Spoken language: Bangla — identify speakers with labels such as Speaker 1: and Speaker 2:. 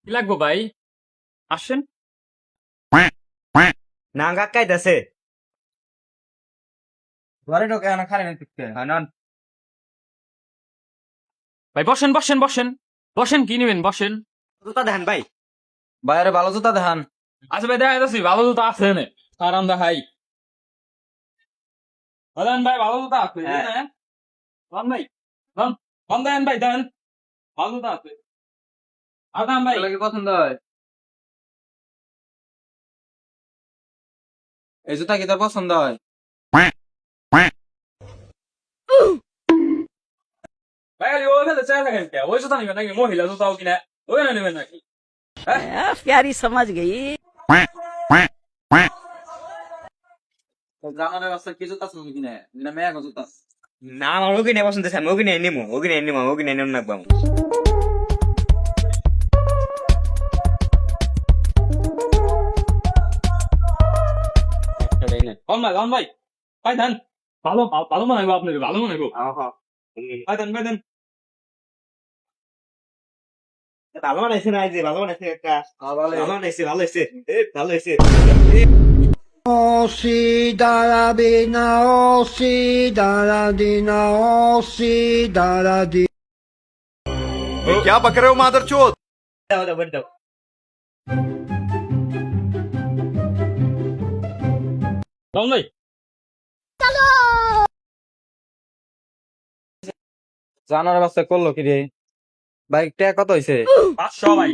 Speaker 1: কি লাগবো ভাই? আসেন।
Speaker 2: না কাকাইতাছে
Speaker 3: ঘরে ঢোকে না খালি না টিকতে
Speaker 2: আনন
Speaker 1: ভাই বসেন বসেন বসেন বসেন, কি নেবেন বসেন।
Speaker 2: জুতা দেন ভাই।
Speaker 3: বাইরে ভালো জুতা দেখান।
Speaker 1: আচ্ছা ভাই, দেখা যাচ্ছি ভালো জুতা আছে নে, আরাম দেখাই। দেন ভাই, ভালো জুতা আছে।
Speaker 2: হ্যাঁ।
Speaker 1: দেন ভাই, দেন ভাই, দেন ভালো জুতা আছে। আর দেন ভাই।
Speaker 3: এগুলো কি পছন্দ হয়? এই জুতা কি তোর পছন্দ হয়?
Speaker 1: ভাই খালি ওই ফেলে চাই থাকেন কে? ওই জুতা নেবেন নাকি মহিলা জুতাও কিনা? ওই না নেবেন নাকি?
Speaker 4: प्यारी समझ गई।
Speaker 3: তোর জামার ব্যবস্থা কি জুতা আছে কিনে না মেয়ে জুতা?
Speaker 2: না আমার ওকে নিয়ে পছন্দ আছে, আমি ওকে নিয়ে নিমু, ওকে নিয়ে নিমু, ওকে নিয়ে নিমু নাকবো আমি।
Speaker 1: দেন ভাই, ভাই দেন। ভালো ভালো মনে হইব আপনাকে, ভালো মনে হইব। ভাই দেন, ভাই দেন।
Speaker 2: ভালো বানাইছে না, এই যে ভালো বানাইছে একটা, ভালো বানাইছে, ভালো হয়েছে, ভালো হয়েছে।
Speaker 5: Osi darabina, osi daradina, osi daradi.
Speaker 6: क्या बक रहे हो मादरचोद?
Speaker 2: দাও দাও বড় দাও।
Speaker 1: দেন ভাই।
Speaker 3: জানার ব্যবস্থা করলো কি রে? বাইকটা কত হয়েছে?
Speaker 1: 500 ভাই।